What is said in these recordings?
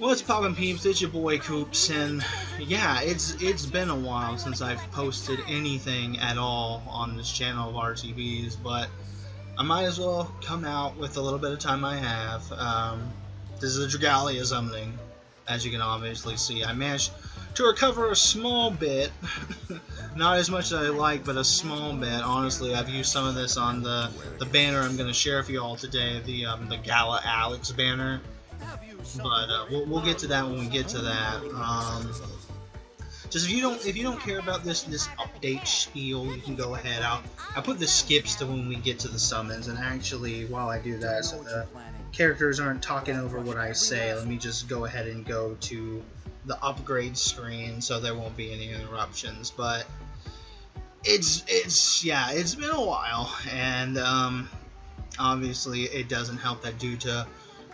What's poppin' peeps? It's your boy Coops, and yeah, it's been a while since I've posted anything at all on this channel of RTBs, but I might as well come out with a little bit of time I have. This is a Dragalia summoning, as you can obviously see. I managed to recover a small bit, not as much as I like, but a small bit. Honestly, I've used some of this on the banner I'm going to share with you all today, the Gala Alex banner. But we'll get to that when we get to that. Just if you don't care about this update spiel, you can go ahead. I'll put the skips to when we get to the summons, and actually while I do that, so the characters aren't talking over what I say, let me just go ahead and go to the upgrade screen so there won't be any interruptions. But it's been a while, and obviously it doesn't help that due to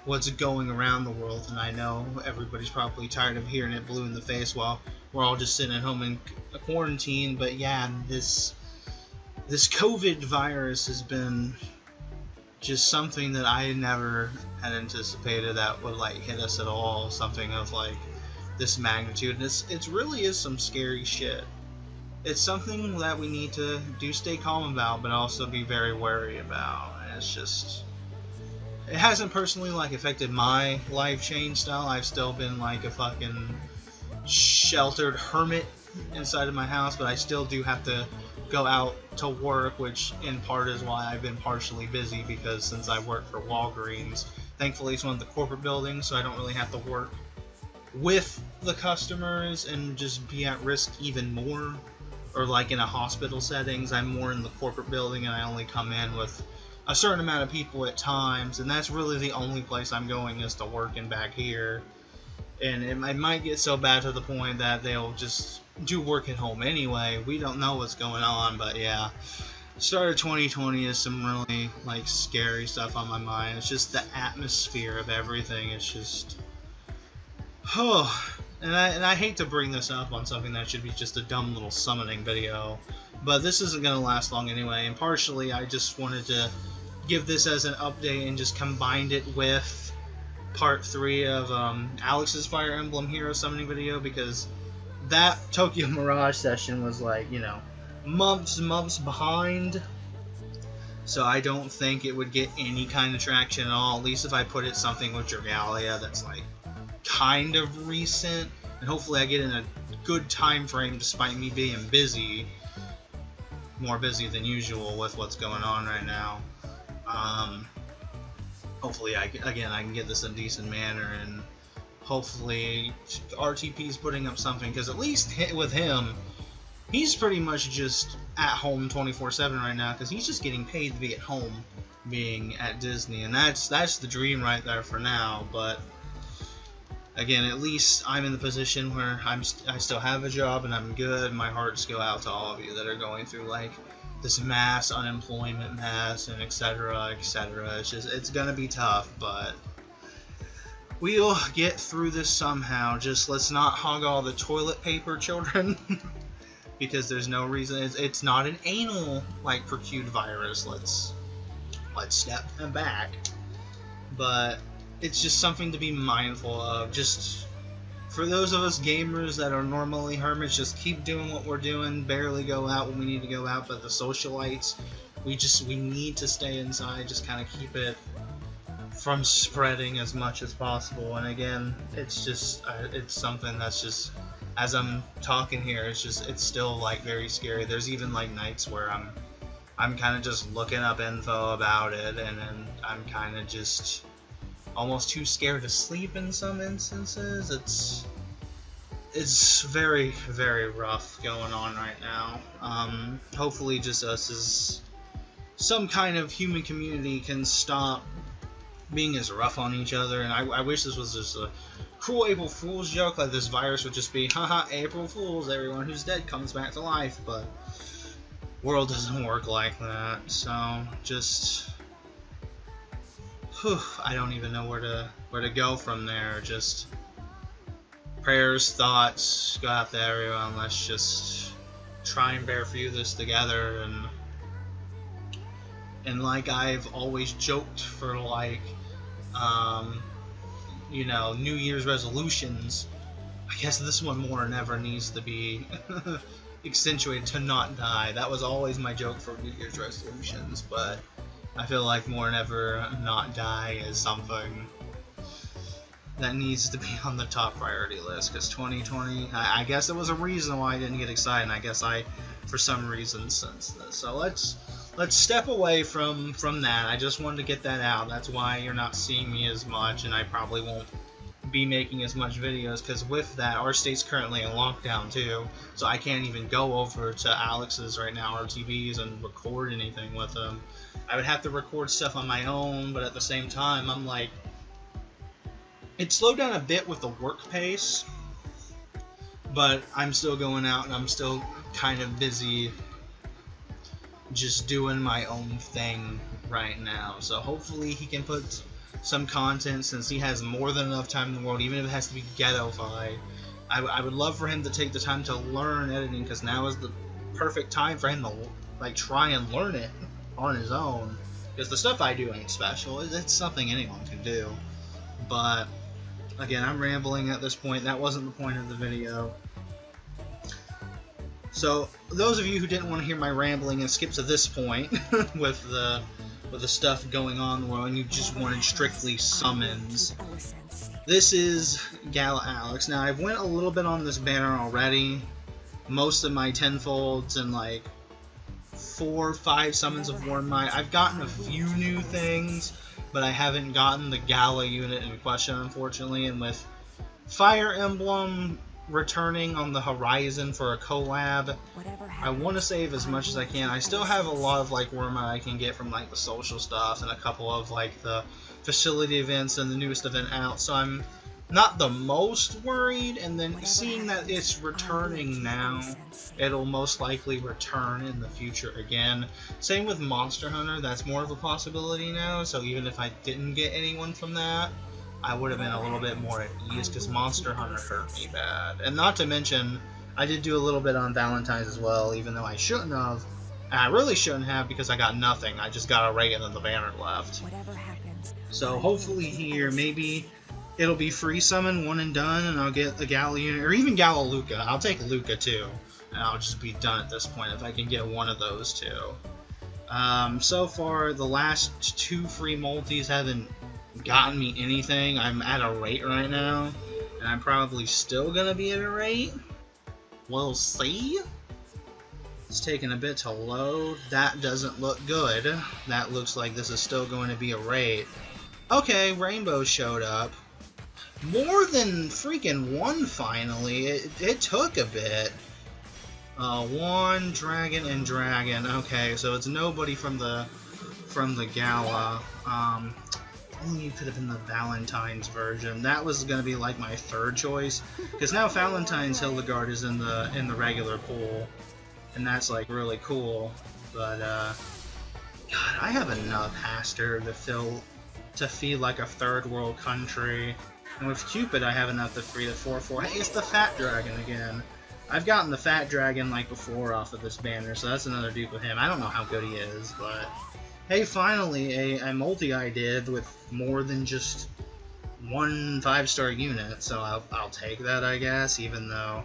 what's going around the world, and I know everybody's probably tired of hearing it blue in the face while we're all just sitting at home in quarantine. But yeah, this COVID virus has been just something that I never had anticipated that would like hit us at all, something of like this magnitude. And it really is some scary shit. It's something that we need to stay calm about, but also be very wary about. And it's just, it hasn't personally like affected my life change style. I've still been like a fucking sheltered hermit inside of my house, but I still do have to go out to work, which in part is why I've been partially busy, because since I work for Walgreens, thankfully it's one of the corporate buildings, so I don't really have to work with the customers and just be at risk even more. Or like in a hospital settings, I'm more in the corporate building and I only come in with a certain amount of people at times, and that's really the only place I'm going is to work and back here. And it might get so bad to the point that they'll just do work at home anyway. We don't know what's going on, but yeah. Start of 2020 is some really like scary stuff on my mind. It's just the atmosphere of everything. It's just, and I hate to bring this up on something that should be just a dumb little summoning video, but this isn't going to last long anyway, and partially I just wanted to give this as an update and just combined it with part 3 of Alex's Fire Emblem Hero summoning video, because that Tokyo Mirage session was like, you know, months behind, so I don't think it would get any kind of traction at all, at least if I put it something with Dragalia that's like kind of recent, and hopefully I get in a good time frame despite me being busy, more busy than usual with what's going on right now. Hopefully I can get this in a decent manner, and hopefully RTP's putting up something, because at least with him, he's pretty much just at home 24/7 right now, because he's just getting paid to be at home being at Disney, and that's the dream right there for now. But again, at least I'm in the position where I still have a job and I'm good. My hearts go out to all of you that are going through like this mass unemployment mess and etc. It's gonna be tough, but we'll get through this somehow. Just let's not hog all the toilet paper, children, because there's no reason. It's not an anal like procured virus. Let's step back, but it's just something to be mindful of. Just for those of us gamers that are normally hermits, just keep doing what we're doing, barely go out when we need to go out, but the socialites, we need to stay inside, just kind of keep it from spreading as much as possible. And again, it's just it's something that's just, as I'm talking here, it's still like very scary. There's even like nights where I'm kind of just looking up info about it, and then I'm kind of just almost too scared to sleep in some instances. It's very, very rough going on right now. Hopefully just us as some kind of human community can stop being as rough on each other. And I wish this was just a cruel April Fool's joke, like this virus would just be, haha, April Fools, everyone who's dead comes back to life, but world doesn't work like that. So just, I don't even know where to go from there. Just prayers, thoughts go out to everyone. Let's just try and bear through this together. And like I've always joked for like you know, New Year's resolutions, I guess this one more than ever needs to be accentuated to not die. That was always my joke for New Year's resolutions, but I feel like more than ever, not die is something that needs to be on the top priority list, because 2020, I guess there was a reason why I didn't get excited, and I guess I, for some reason, sensed this. So let's step away from that. I just wanted to get that out. That's why you're not seeing me as much, and I probably won't be making as much videos, because with that, our state's currently in lockdown too, so I can't even go over to Alex's right now, RTVs, and record anything with him. I would have to record stuff on my own, but at the same time, I'm like, it slowed down a bit with the work pace, but I'm still going out and I'm still kind of busy just doing my own thing right now. So hopefully he can put some content, since he has more than enough time in the world, even if it has to be ghetto-fied. I would love for him to take the time to learn editing, because now is the perfect time for him to like try and learn it on his own, because the stuff I do ain't special. It's something anyone can do. But again, I'm rambling at this point. That wasn't the point of the video. So those of you who didn't want to hear my rambling and skip to this point with the stuff going on in the world, and you just wanted strictly summons, this is Gala Alex. Now, I've went a little bit on this banner already. Most of my tenfolds and like 4 or 5 summons of War Might. I've gotten a few new things, but I haven't gotten the Gala unit in question, unfortunately. And with Fire Emblem returning on the horizon for a collab, I want to save as much as I can. I still have a lot of like War Might I can get from like the social stuff and a couple of like the facility events and the newest event out, so I'm not the most worried. And then seeing that it's returning now, it'll most likely return in the future again. Same with Monster Hunter, that's more of a possibility now, so even if I didn't get anyone from that, I would have been a little bit more at ease, because Monster Hunter hurt me bad. And not to mention, I did do a little bit on Valentine's as well, even though I shouldn't have. And I really shouldn't have, because I got nothing. I just got a rate and then the banner left. So hopefully here, maybe it'll be free summon, one and done, and I'll get the Gala unit, or even Gala Luca. I'll take Luca too, and I'll just be done at this point if I can get one of those two. So far, the last 2 free multis haven't gotten me anything. I'm at a rate right now, and I'm probably still gonna be at a rate. We'll see. It's taking a bit to load. That doesn't look good. That looks like this is still going to be a rate. Okay, Rainbow showed up. More than freaking one, finally. It took a bit. 1 dragon and dragon. Okay, so it's nobody from the Gala. Only could have been the Valentine's version. That was gonna be like my 3rd choice, because now Valentine's Hildegard is in the regular pool, and that's like really cool. But God, I have enough Haster to feel like a 3rd world country. And with Cupid, I have enough to free the 4/4. Hey, it's the Fat Dragon again. I've gotten the Fat Dragon like before off of this banner, so that's another dupe with him. I don't know how good he is, but hey, finally a multi I did with more than just 1 5-star unit, so I'll take that, I guess, even though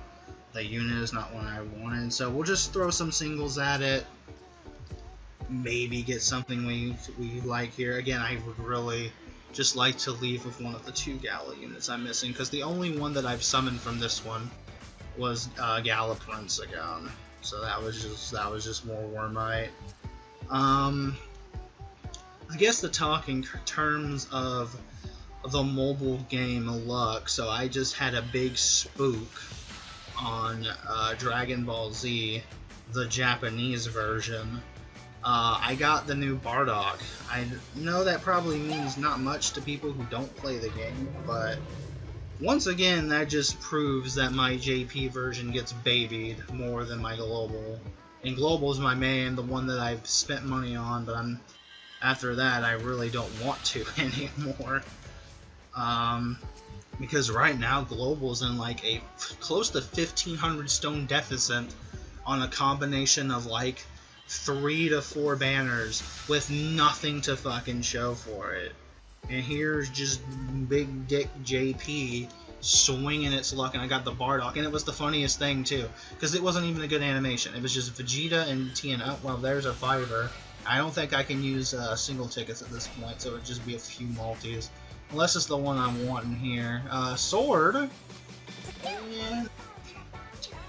the unit is not one I wanted. So we'll just throw some singles at it. Maybe get something we like here. Again, I would really just like to leave with one of the 2 Gala units I'm missing, because the only one that I've summoned from this one was Gala Prince again. So that was just more War Might. I guess the talk in terms of the mobile game luck, so I just had a big spook on Dragon Ball Z, the Japanese version. I got the new Bardock. I know that probably means not much to people who don't play the game, but once again, that just proves that my JP version gets babied more than my Global. And Global is my main, the one that I've spent money on, but after that, I really don't want to anymore. Because right now, Global's in like a close to 1,500 stone deficit on a combination of like 3 to 4 banners with nothing to fucking show for it. And here's just Big Dick JP swinging its luck, and I got the Bardock, and it was the funniest thing too, because it wasn't even a good animation. It was just Vegeta and Tien. Oh, well, there's a fiver. I don't think I can use single tickets at this point, so it would just be a few multis. Unless it's the one I'm wanting here. Sword? And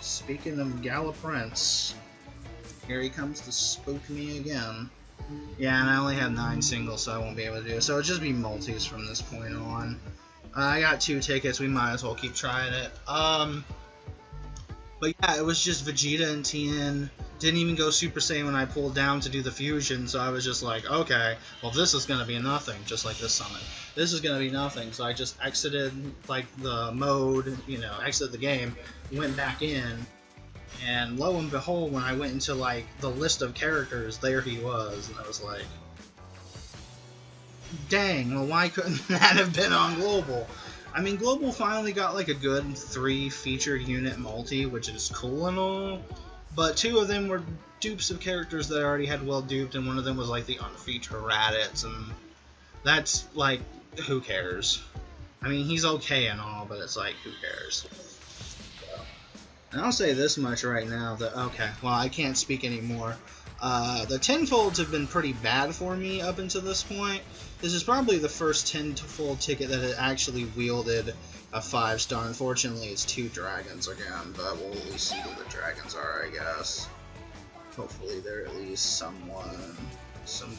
speaking of Gala Prince, here he comes to spook me again. Yeah, and I only have 9 singles, so I won't be able to do it. So it'll just be multis from this point on. I got 2 tickets, we might as well keep trying it. But yeah, it was just Vegeta and Tien. Didn't even go Super Saiyan when I pulled down to do the fusion, so I was just like, okay, well this is gonna be nothing, just like this summon. This is gonna be nothing, so I just exited like the mode, you know, exited the game, went back in, and lo and behold, when I went into like the list of characters, there he was, and I was like, dang, well why couldn't that have been on Global? I mean, Global finally got like a good 3 featured unit multi, which is cool and all, but 2 of them were dupes of characters that I already had well duped, and one of them was like the unfeatured Raditz, and that's like, who cares? I mean, he's okay and all, but it's like, who cares? So, and I'll say this much right now, that, okay, well, I can't speak anymore. The tenfolds have been pretty bad for me up until this point. This is probably the first tenfold ticket that had actually wielded a 5-star. Unfortunately, it's 2 dragons again, but we'll at least see who the dragons are, I guess. Hopefully they're at least some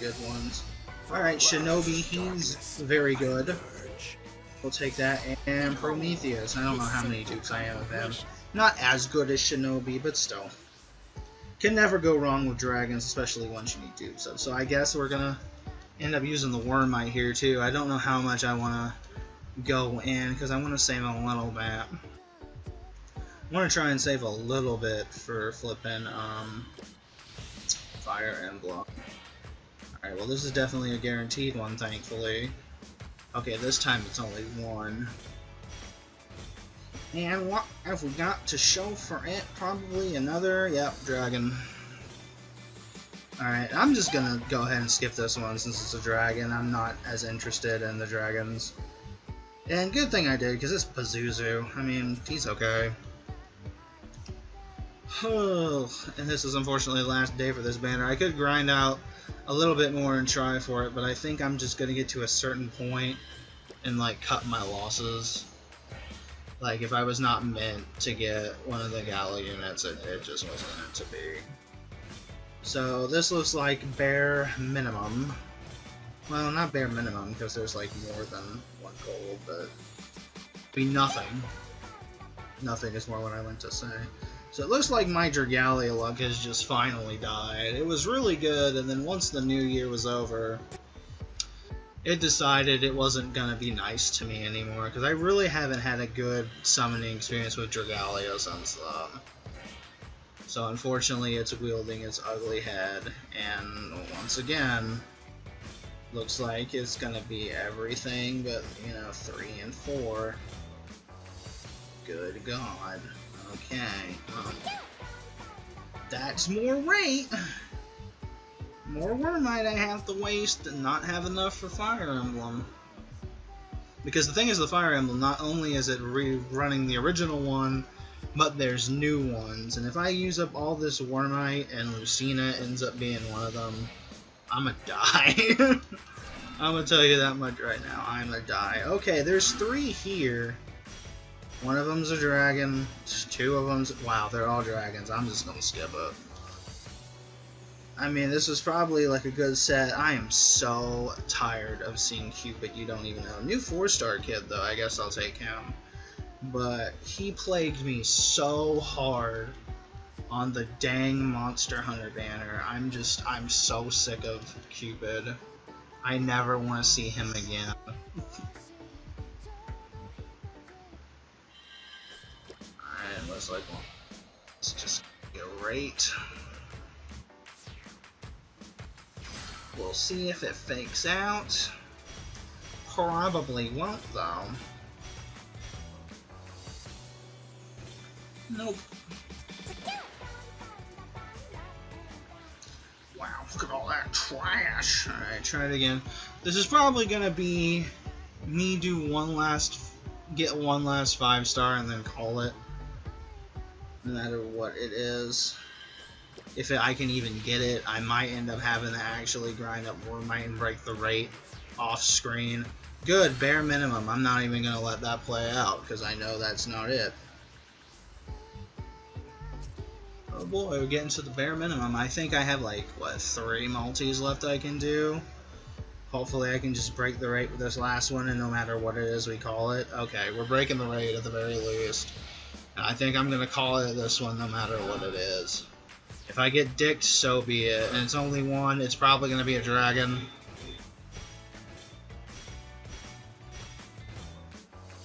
good ones. Alright, Shinobi, he's very good. We'll take that. And Prometheus, I don't know how many dukes I have of him. Not as good as Shinobi, but still. Can never go wrong with dragons, especially once you need dupes of. So I guess we're gonna end up using the Wormite here too. I don't know how much I want to go in, because I want to save a little bit. I want to try and save a little bit for flipping Fire Emblem. Alright, well this is definitely a guaranteed one, thankfully. Okay, this time it's only 1. And what have we got to show for it? Probably another, yep, dragon. Alright, I'm just gonna go ahead and skip this one since it's a dragon. I'm not as interested in the dragons. And good thing I did, because it's Pazuzu. I mean, he's okay. And this is unfortunately the last day for this banner. I could grind out a little bit more and try for it, but I think I'm just gonna get to a certain point and like cut my losses. Like, if I was not meant to get one of the Gala units, it just wasn't meant to be. So, this looks like bare minimum. Well, not bare minimum, because there's like more than 1 gold, but be nothing. Nothing is more what I meant to say. So it looks like my Dragalia luck has just finally died. It was really good, and then once the new year was over, it decided it wasn't gonna be nice to me anymore, because I really haven't had a good summoning experience with Dragalia since then. So unfortunately it's wielding its ugly head, and once again, looks like it's gonna be everything but, you know, 3 and 4. Good God. Okay. That's more rate! More Wormite I have to waste and not have enough for Fire Emblem. Because the thing is, the Fire Emblem, not only is it rerunning the original one, but there's new ones. And if I use up all this Wormite and Lucina ends up being one of them, I'ma die. I'm gonna tell you that much right now. I'ma die. Okay, there's 3 here. One of them's a dragon. 2 of them's... Wow, they're all dragons. I'm just gonna skip it. I mean, this is probably like a good set. I am so tired of seeing Cupid, you don't even know. New 4-star kid, though. I guess I'll take him. But he plagued me so hard on the dang Monster Hunter banner. I'm so sick of Cupid. I never want to see him again. Alright, looks like one. Let's just go right. We'll see if it fakes out. Probably won't, though. Nope. Wow, look at all that trash. Alright, try it again. This is probably gonna be me get one last 5-star and then call it. No matter what it is. If I can even get it, I might end up having to actually grind up more might and break the rate off screen. Good, bare minimum. I'm not even gonna let that play out because I know that's not it. Oh boy, we're getting to the bare minimum. I think I have like, what, 3 multis left I can do? Hopefully I can just break the rate with this last one, and no matter what it is we call it. Okay, we're breaking the rate at the very least. And I think I'm going to call it this one no matter what it is. If I get dicked, so be it. And it's only one, it's probably going to be a dragon.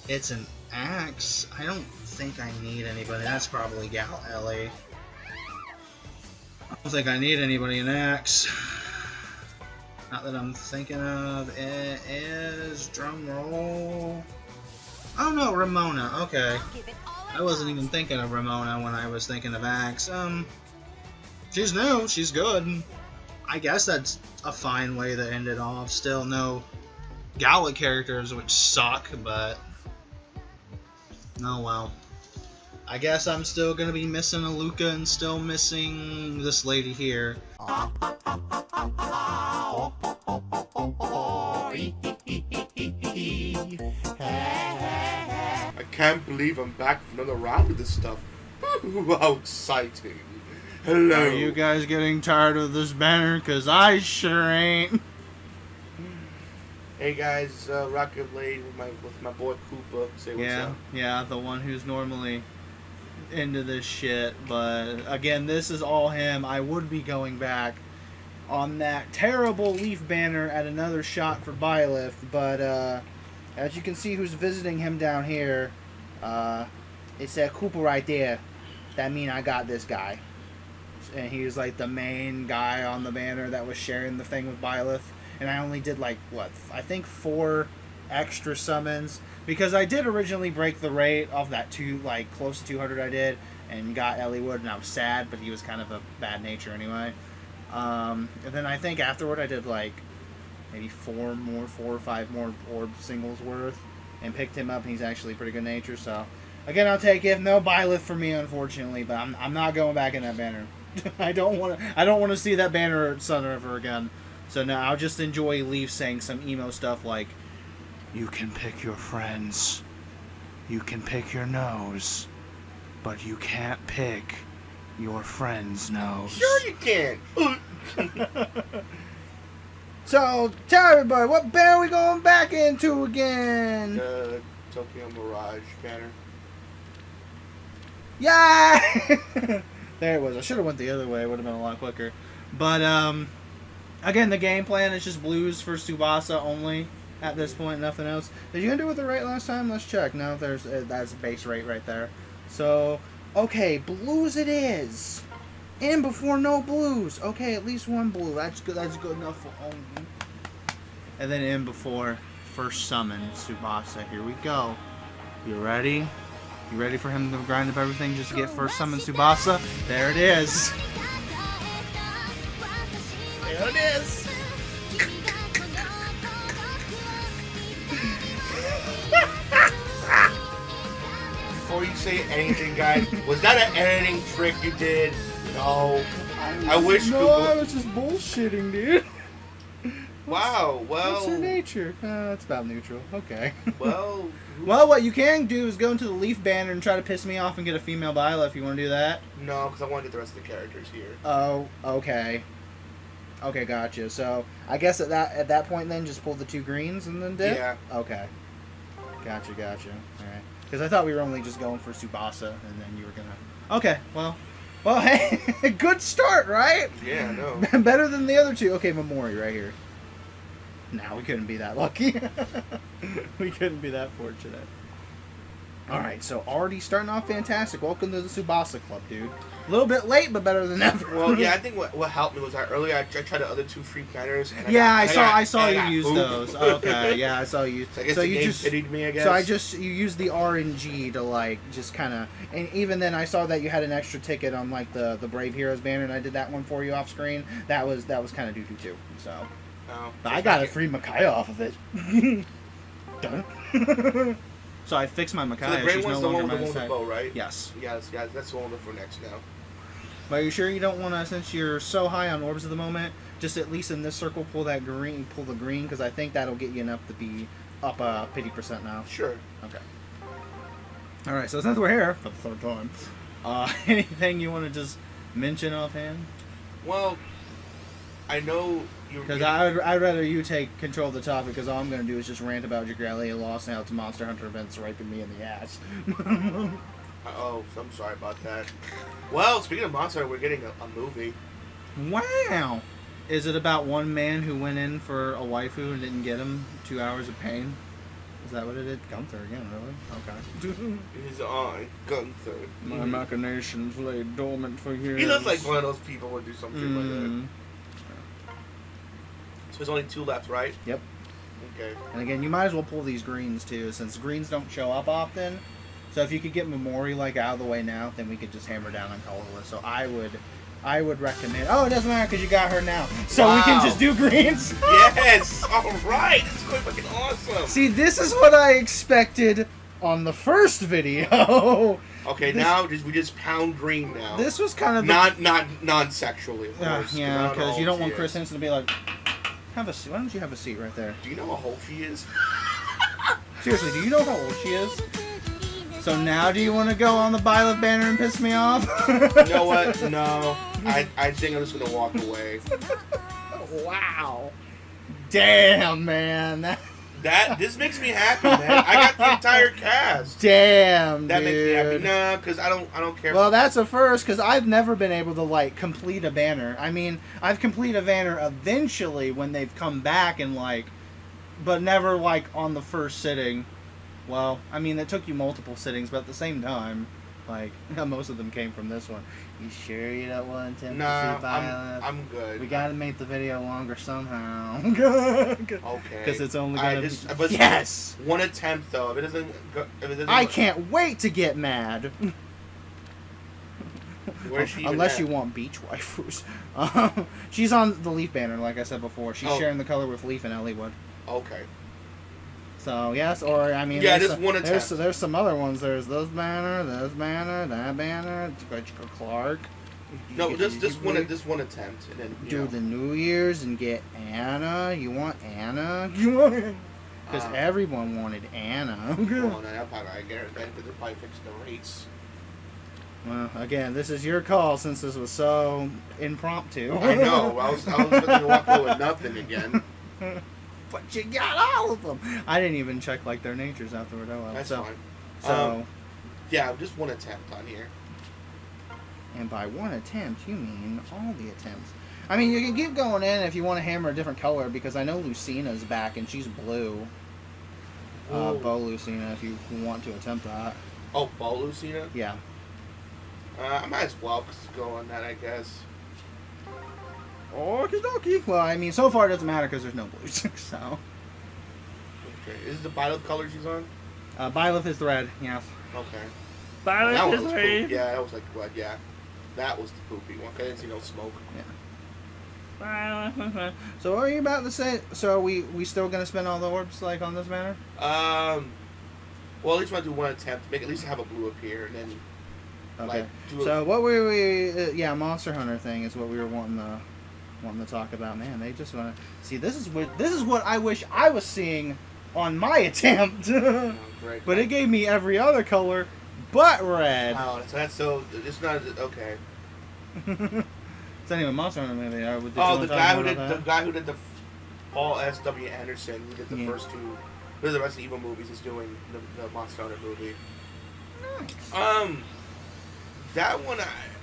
It's an axe. I don't think I need anybody. That's probably Gala. I don't think I need anybody in axe. Not that I'm thinking of. It is drum roll. Oh no, Ramona. Okay. I wasn't even thinking of Ramona when I was thinking of axe. She's new. She's good. I guess that's a fine way to end it off. Still no Gala characters, which suck, but oh well. I guess I'm still gonna be missing a Luca and still missing this lady here. I can't believe I'm back for another round of this stuff. How exciting. Hello. Are you guys getting tired of this banner? Cause I sure ain't. Hey guys, Rocket Blade with my boy Koopa. Say what's up. Yeah, the one who's normally into this shit, but again, this is all him. I would be going back on that terrible leaf banner at another shot for Byleth, but as you can see who's visiting him down here, it's that Koopa right there. That mean I got this guy. And he was like the main guy on the banner that was sharing the thing with Byleth. And I only did like, what, I think 4 extra summons. Because I did originally break the rate off that close to 200 I did. And got Eliwood, and I was sad, but he was kind of a bad nature anyway. And then I think afterward I did like maybe 4 or 5 more orb singles worth. And picked him up, and he's actually pretty good nature, so. Again, I'll take it. No Byleth for me, unfortunately, but I'm not going back in that banner. I don't want to see that banner at Sun River again. So no, I'll just enjoy Leaf saying some emo stuff like, "You can pick your friends, you can pick your nose, but you can't pick your friend's nose." Sure you can. So tell everybody, what banner are we going back into again? The Tokyo Mirage banner. Yeah. There it was. I should have went the other way. It would have been a lot quicker. But again, the game plan is just blues for Tsubasa only at this point, nothing else. Did you enter with the rate last time? Let's check. No, that's base rate right there. So, okay, blues it is. And before no blues. Okay, at least 1 blue. That's good. That's good enough for only. And then in before first summon Tsubasa. Here we go. You ready? You ready for him to grind up everything just to get first summon Tsubasa? There it is. There it is. Before you say anything, guys, was that an editing trick you did? No. I wish. No, I was just bullshitting, dude. Wow. Well. What's her nature? It's about neutral. Okay. Well. Well, what you can do is go into the Leaf banner and try to piss me off and get a female Byleth if you want to do that. No, because I want to get the rest of the characters here. Oh, okay. Okay, gotcha. So I guess at that point then just pull the 2 greens and then dip? Yeah. Okay. Gotcha. Alright. Because I thought we were only just going for Tsubasa and then you were gonna... Okay, well, hey, good start, right? Yeah, I know. Better than the other 2. Okay, Memori right here. Nah, we couldn't be that lucky. We couldn't be that fortunate. Alright, so already starting off fantastic. Welcome to the Tsubasa Club, dude. A little bit late, but better than ever. Well, yeah, I think what helped me was that earlier I tried the other 2 free banners. And I saw you use those. Okay, yeah, I saw you. So I guess the game pitied me, I guess. So you used the RNG to like just kind of, and even then I saw that you had an extra ticket on like the Brave Heroes banner, and I did that one for you off screen. That was kind of doo-doo too. So. Oh. But I got a free Micaiah off of it. Done. So I fixed my So Micaiah. the gray She's one's no the one longer with the minus bow, 10. right? Yes. Yes, that's the one we're for next now. But are you sure you don't want to, since you're so high on orbs at the moment, just at least in this circle pull the green, because I think that'll get you enough to be up 50% now. Sure. Okay. All right. So since we're here for the third time, anything you want to just mention offhand? Well, I know you're. Because I'd rather you take control of the topic, because all I'm going to do is just rant about Dragalia lost now to Monster Hunter events raping me in the ass. Oh, I'm sorry about that. Well, speaking of Monster, we're getting a movie. Wow! Is it about one man who went in for a waifu and didn't get him 2 hours of pain? Is that what it did? Gunther again, really? Okay. His eye, Gunther. My machinations lay dormant for years. He looks like one of those people who would do something like that. So there's only 2 left, right? Yep. Okay. And again, you might as well pull these greens too, since greens don't show up often. So if you could get Memori like out of the way now, then we could just hammer down on colorless. So I would recommend. Oh, it doesn't matter because you got her now, so we can just do greens. Yes. All right. It's going fucking awesome. See, this is what I expected on the first video. Okay, now we just pound green now. This was kind of not non-sexually, of course. yeah, because you don't want Chris Hansen. Hansen to be like, have a seat. Why don't you have a seat right there? Do you know how old she is? Seriously, do you know how old she is? So now do you want to go on the Byleth banner and piss me off? You know what? No. I think I'm just going to walk away. Wow. Damn, man. This makes me happy, man. I got the entire cast. Damn, That dude. makes me happy. Nah, because I don't care. Well, that's a first, because I've never been able to, like, complete a banner. I mean, I've completed a banner eventually when they've come back and, like, but never, like, on the first sitting. Well, I mean, it took you multiple sittings, but at the same time, like, most of them came from this one. You sure you don't want to attempt to see Violet? I'm good. We gotta make the video longer somehow. Okay. Because it's only gonna be... Yes! One attempt, though. If it doesn't I can't wait to get mad. Where's she Unless at? you want beach waifus. She's on the Leaf banner, like I said before. She's sharing the color with Leaf and Elliewood. Okay. So, yes, or, I mean... Yeah, just one attempt. There's some other ones. There's this banner, that banner, Clark. No, just one attempt. And then, do the New Year's and get Anna. You want Anna? Because everyone wanted Anna. Well, no, I guarantee that they're probably fixing the rates. Well, again, this is your call since this was so impromptu. I know. I was going to walk away with nothing again. But you got all of them. I didn't even check like their natures afterward. Oh well. That's fine. So, yeah, just one attempt on here. And by one attempt, you mean all the attempts. I mean, you can keep going in if you want to hammer a different color, because I know Lucina's back and she's blue. Bo Lucina, if you want to attempt that. Oh, Bo Lucina? Yeah. I might as well go on that, I guess. Okie dokie. Well, I mean, so far it doesn't matter because there's no blues, so. Okay, is this the Byleth color she's on? Byleth is the red, yes. Okay. Byleth is red. Yeah, that was like red, yeah. That was the poopy one. I didn't see no smoke. Yeah. So what are you about to say? So are we still going to spend all the orbs, like, on this banner? Well, at least want to do one attempt. Make at least have a blue appear, and then, okay. like, so what were we... yeah, Monster Hunter thing is what we were wanting to talk about. Man, they just want to... See, this is what I wish I was seeing on my attempt. Oh, great. But it gave me every other color but red. Oh, so it's not... Okay. So anyway, Monster Hunter movie. The guy who did the Paul S.W. Anderson, who did the first two, the Resident Evil movies, is doing the Monster Hunter movie. Nice. That one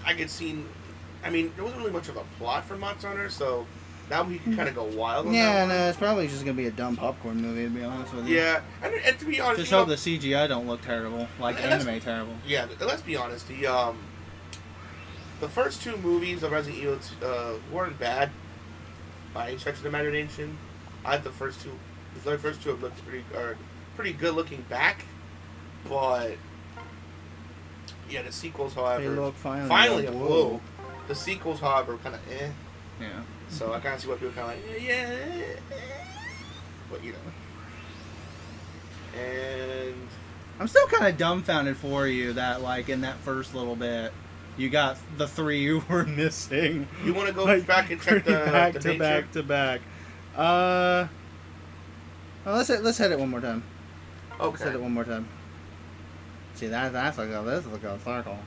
I could see. I mean, there wasn't really much of a plot for Monster Hunter, so that one you can kind of go wild on. Yeah, that no, one. it's probably just gonna be a dumb popcorn movie, to be honest with you. Yeah, and to be honest, just hope the CGI don't look terrible, like anime terrible. Yeah, let's be honest. The first two movies of Resident Evil weren't bad by any stretch of the imagination. I thought the first two have looked pretty good looking back, but yeah, the sequels, however, They look finally a blue. blue. The sequels, however, kind of eh. Yeah. So I kind of see what people kind of like, yeah, but you know. And I'm still kind of dumbfounded for you that, like, in that first little bit, you got the 3 you were missing. you want to go Like, back and check the back the to nature? back to back. Well, let's hit it one more time. Let's hit Okay. it one more time. See, that's like this is a good circle.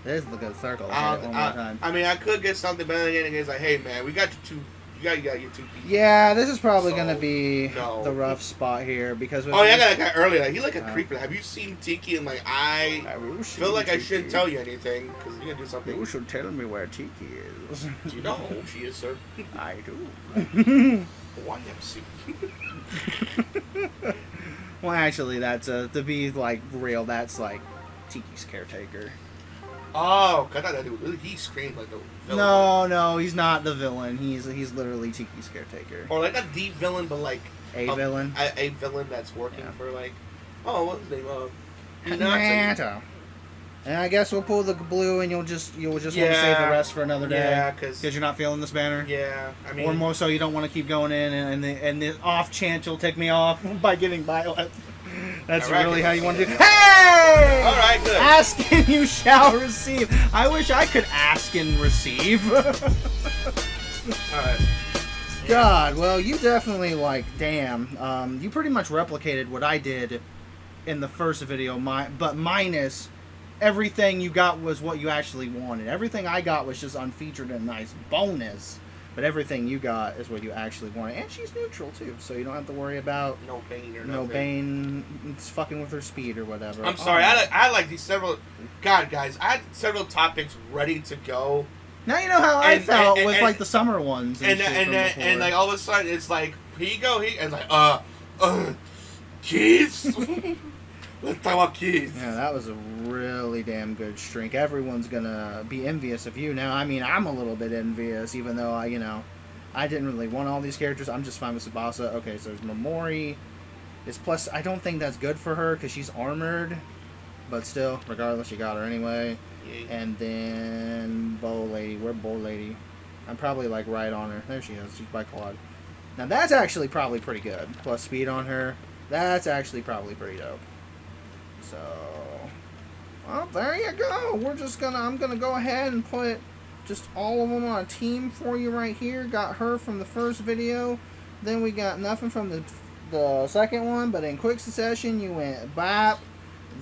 This is a good circle. Hit it one more time. I mean, I could get something better than it's like, hey man, we got you two. You gotta get 2 pieces. Yeah, this is probably So, gonna be no. the rough spot here because. Oh yeah, I got that guy earlier. Like, he like a creeper. Have you seen Tiki? And like, I feel like I shouldn't tell you anything because you're gonna do something. You should tell me where Tiki is. Do you know who she is, sir? I do. YMC. Well, actually, that's to be like real. That's like Tiki's caretaker. Oh, I thought that dude. He screamed like the No, villain. no, he's not the villain. He's literally Tiki's caretaker. Or like not the villain, but like A villain. A villain that's working Yeah. for like. Oh, what's his name? Hinata. Hinata. And I guess we'll pull the blue, and you'll just want to save the rest for another day. Yeah, because you're not feeling this banner. yeah, I mean, Or more so, you don't want to keep going in, and the off chance you'll take me off by getting Violet. That's really how you want to do. Hey! All right, good. Ask and you shall receive. I wish I could ask and receive. All right. God, well, you definitely damn. You pretty much replicated what I did in the first video, but minus everything you got was what you actually wanted. Everything I got was just unfeatured and nice bonus. But everything you got is what you actually wanted. And she's neutral, too, so you don't have to worry about No Bane or nothing. no Bane fucking with her speed or whatever. I'm sorry. I like these several. God, guys, I had several topics ready to go, Now you know how I felt with, and the summer ones. and like all of a sudden it's like, here you go, and it's like, keys. Let's talk about keys. Yeah, that was a really damn good streak. Everyone's gonna be envious of you now. I mean, I'm a little bit envious, even though I didn't really want all these characters. I'm just fine with Tsubasa. Okay, so there's Momori. It's plus, I don't think that's good for her because she's armored, but still, regardless, you got her anyway. Yeah. And then Bow Lady. Where's Bow Lady? I'm probably right on her. There she is. She's by Claude. Now that's actually probably pretty good. Plus speed on her. That's actually probably pretty dope. So, well, there you go. I'm gonna go ahead and put just all of them on a team for you right here. Got her from the first video. Then we got nothing from the second one, but in quick succession, you went bop.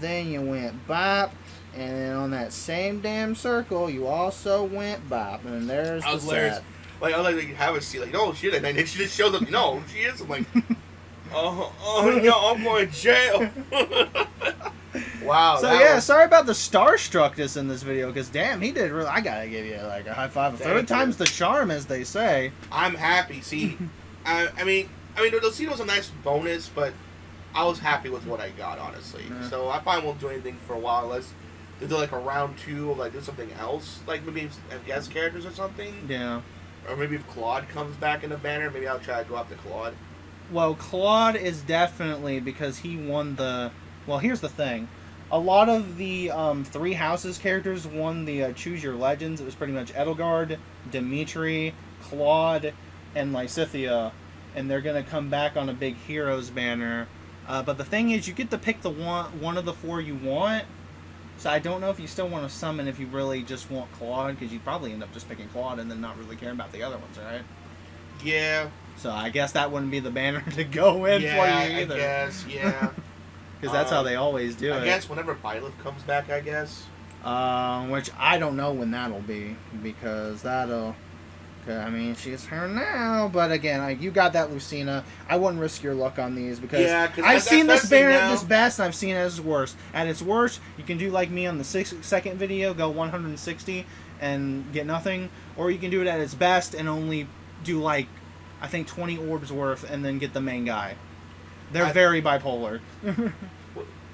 Then you went bop. And then on that same damn circle, you also went bop. And there's the set. Like, I was like, have a seat. Like, no, shit. And then she just shows up. No, she is. I'm like, no, I'm going to jail. Wow. So yeah, sorry about the starstruckness in this video, because damn, he did really. I gotta give you a high five. Third time's the charm, as they say. I'm happy. See, I mean, the seat was a nice bonus, but I was happy with what I got, honestly. Yeah. So I probably won't do anything for a while unless they do like a round 2 of do something else, like maybe have guest characters or something. Yeah. Or maybe if Claude comes back in the banner, maybe I'll try to go after Claude. Well, Claude is definitely, because he won the. Well, here's the thing. A lot of the 3 houses characters won the Choose Your Legends. It was pretty much Edelgard, Dimitri, Claude, and Lysithea. And they're going to come back on a big Heroes banner. But the thing is, you get to pick the one of the 4 you want. So I don't know if you still want to summon if you really just want Claude, because you'd probably end up just picking Claude and then not really caring about the other ones, right? Yeah. So I guess that wouldn't be the banner to go in for you either. I guess, yeah. Because that's how they always do it. I guess whenever Byleth comes back, I guess. Which I don't know when that'll be, because that'll... I mean, she's her now, but again, you got that Lucina. I wouldn't risk your luck on these, because I've seen this banner at its best, and I've seen it at its worst. At its worst, you can do like me on the second video, go 160 and get nothing, or you can do it at its best and only do I think 20 orbs worth and then get the main guy. They're very bipolar.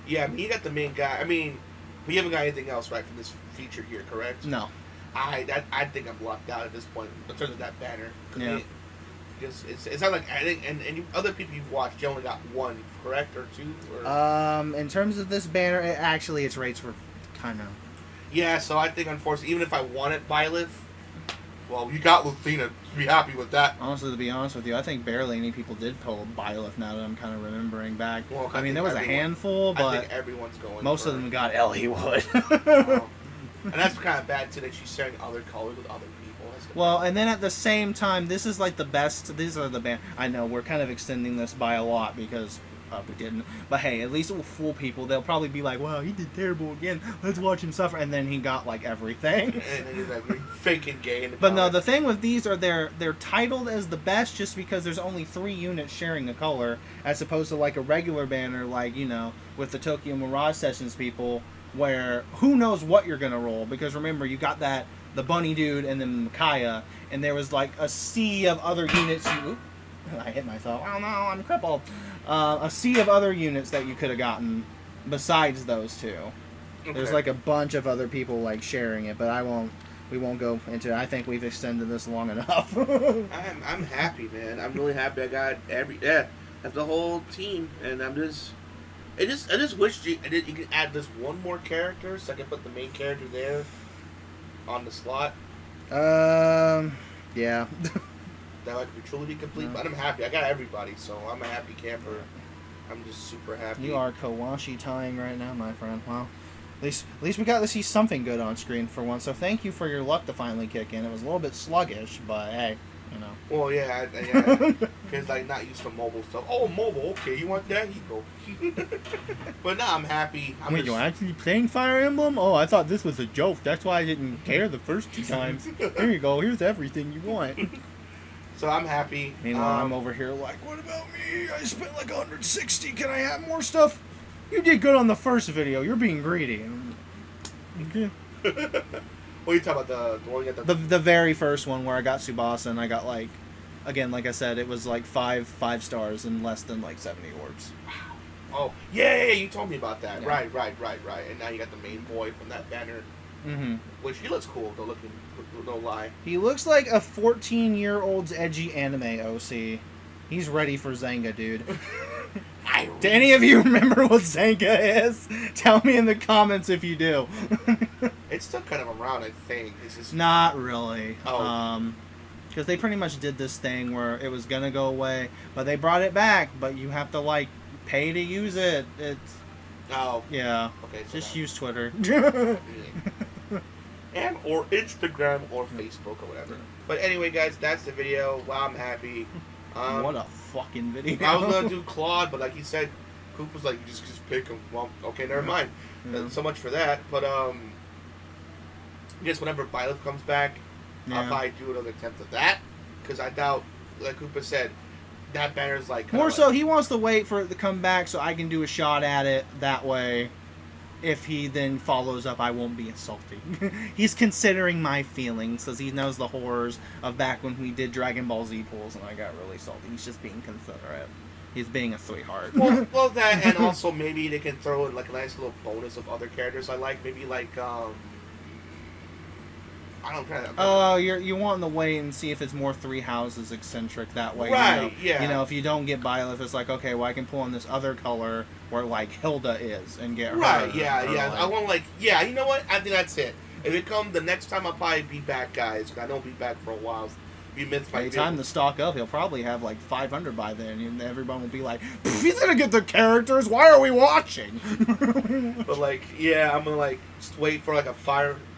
Yeah, I mean, you got the main guy. I mean, we haven't got anything else right from this feature here, correct? No. I think I'm locked out at this point in terms of that banner. Yeah. Because it's not like I think, and other people you've watched, you only got 1, correct, or 2? Or? In terms of this banner, its rates were kind of. Yeah, so I think unfortunately, even if I wanted Byleth, Well, you got Lucina to be happy with that. Honestly, to be honest with you, I think barely any people did pull Byleth now that I'm kind of remembering back. Well, I mean, there was a handful, I but think everyone's going most for of them got Eliwood. And that's kind of bad, too, that she's sharing other colors with other people. Well, and then at the same time, this is like the best. These are the band. I know we're kind of extending this by a lot because we didn't. But hey, at least it will fool people. They'll probably be like, "Wow, he did terrible again. Let's watch him suffer." And then he got like everything. And then he's like faking gay. In the But no, the thing with these are they're titled as the best just because there's only 3 units sharing a color, as opposed to like a regular banner, like with the Tokyo Mirage Sessions people, where who knows what you're gonna roll, because remember you got the bunny dude and then Micaiah, and there was like a sea of other units. I hit myself. Oh no, I'm crippled. A sea of other units that you could have gotten besides those 2. Okay. There's like a bunch of other people like sharing it, but we won't go into it. I think we've extended this long enough. I'm happy, man. I'm really happy. I got that's the whole team, and I just wish you could add this one more character so I can put the main character there on the slot. Yeah. That I could truly be complete, but I'm happy. I got everybody, so I'm a happy camper. I'm just super happy. You are Kawashi tying right now, my friend. Well, at least we got to see something good on screen for once. So thank you for your luck to finally kick in. It was a little bit sluggish, but hey, Well, yeah, because I'm not used to mobile stuff. Oh, mobile, okay, you want that? You go. But no, I'm happy. Wait, you're actually playing Fire Emblem? Oh, I thought this was a joke. That's why I didn't care the first 2 times. Here you go. Here's everything you want. So I'm happy. Meanwhile, I'm over here like, what about me? I spent like 160. Can I have more stuff? You did good on the first video. You're being greedy. Okay. What are you talking about? The one you got the very first one where I got Tsubasa and I got like I said, it was like 5 stars and less than like 70 orbs. Oh yeah, you told me about that. Yeah. Right. And now you got the main boy from that banner. Mm-hmm. Which he looks cool, though. Looking, no lie. He looks like a 14-year-old's edgy anime OC. He's ready for Zanga, dude. Do any of you remember what Zanga is? Tell me in the comments if you do. It's still kind of around, I think. It's just not really. Oh. Because they pretty much did this thing where it was gonna go away, but they brought it back. But you have to like pay to use it. It's yeah. Okay. So just use Twitter. And or Instagram or Facebook or whatever. But anyway, guys, that's the video. Wow, I'm happy. What a fucking video. I was gonna do Claude, but like he said, Coop was like, just pick him. Well, okay, never mind. Yeah. So much for that. But I guess whenever Byleth comes back, I'll probably do another attempt at that, because I doubt, like Koopa said, that banner's like more so he wants to wait for it to come back so I can do a shot at it. That way, if he then follows up, I won't be insulting. He's considering my feelings, because he knows the horrors of back when we did Dragon Ball Z pulls and I got really salty. He's just being considerate. He's being a sweetheart. Well, that, and also maybe they can throw in like a nice little bonus of other characters I like. Maybe like I don't know. Oh, you want to wait and see if it's more Three Houses eccentric that way. Right, yeah. You know, if you don't get Byleth, it's like, okay, well, I can pull in this other color where, like, Hilda is and get her. Right, yeah. Like, I want, like, yeah, you know what? I think that's it. If it comes, the next time I'll probably be back, guys, because I don't be back for a while. By the time to stock up, he'll probably have, like, 500 by then, and everyone will be like, he's going to get the characters, why are we watching? But, like, yeah, I'm going to, like, just wait for, like, a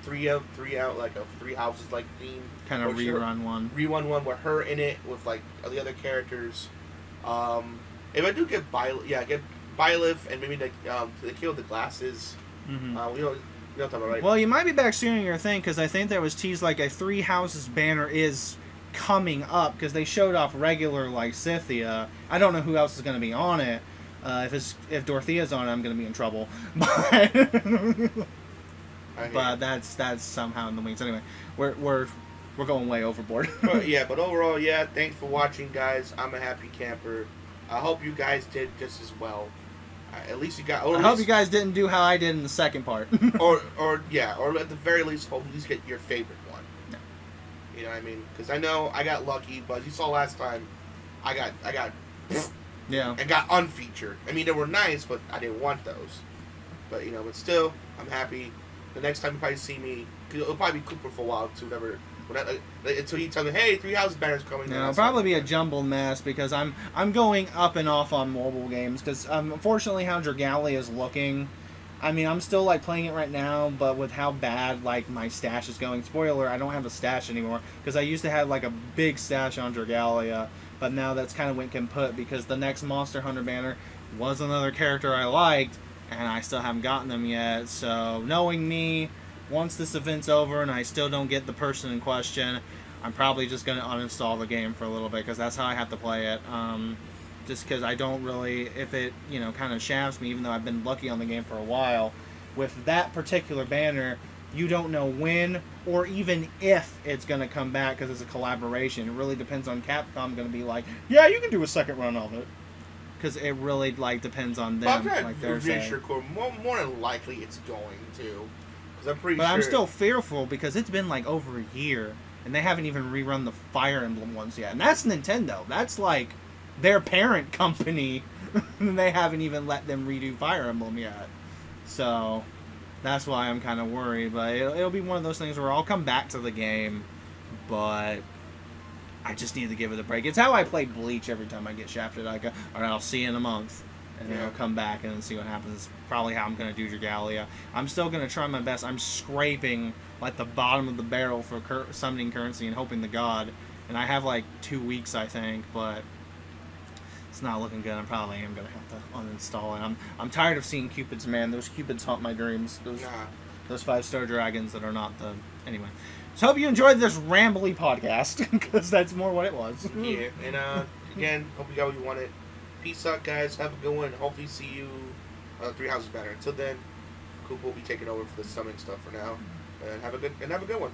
three out, like a Three Houses like theme. Kind of rerun one. Rerun one with her in it with like the other characters. If I do get Byleth and maybe like the Kill the Glasses. Mm-hmm. We don't talk about right. Well, you might be back soon in your thing, because I think there was teased like a Three Houses banner is coming up, because they showed off regular like Scythia. I don't know who else is going to be on it. If Dorothea's on it, I'm going to be in trouble. But that's somehow in the wings. Anyway, we're going way overboard. But overall, yeah. Thanks for watching, guys. I'm a happy camper. I hope you guys did just as well. At least you got. I hope you guys didn't do how I did in the second part. or at the very least, hope at least get your favorite one. No. You know what I mean? Because I know I got lucky, but as you saw last time, I got yeah, and got unfeatured. I mean, they were nice, but I didn't want those. But still, I'm happy. The next time you probably see me, it'll probably be Cooper for a while too. Whenever Until he tells me, hey, 3 houses banner's coming. No, it'll probably be a jumbled mess because I'm going up and off on mobile games because unfortunately how Dragalia is looking. I mean, I'm still like playing it right now, but with how bad like my stash is going. Spoiler: I don't have a stash anymore because I used to have like a big stash on Dragalia, but now that's kind of went kaput because the next Monster Hunter banner was another character I liked, and I still haven't gotten them yet. So knowing me, once this event's over and I still don't get the person in question, I'm probably just going to uninstall the game for a little bit because that's how I have to play it. Just because I don't really, if it, kind of shafts me, even though I've been lucky on the game for a while, with that particular banner, you don't know when or even if it's going to come back because it's a collaboration. It really depends on Capcom going to be like, yeah, you can do a second run of it. Because it really, depends on them. Like they're saying. More than likely it's going to. Because I'm pretty sure. But I'm still fearful because it's been, over a year, and they haven't even rerun the Fire Emblem ones yet. And that's Nintendo. That's, their parent company, and they haven't even let them redo Fire Emblem yet. So that's why I'm kind of worried. But it'll be one of those things where I'll come back to the game, but I just need to give it a break. It's how I play Bleach every time I get shafted. I go, all right, I'll see you in a month, and then I'll come back and then see what happens. It's probably how I'm going to do Dragalia. I'm still going to try my best. I'm scraping the bottom of the barrel for summoning currency and hoping to God. And I have 2 weeks, I think, but it's not looking good. I probably am going to have to uninstall it. I'm tired of seeing Cupids, man. Those Cupids haunt my dreams. Those 5-star dragons that are not the... Anyway. So hope you enjoyed this rambly podcast, because that's more what it was. Yeah, and again, hope you got what you wanted. Peace out, guys. Have a good one. Hopefully see you 3 houses better. Until then, Coop will be taking over for the summoning stuff for now. And have a good one.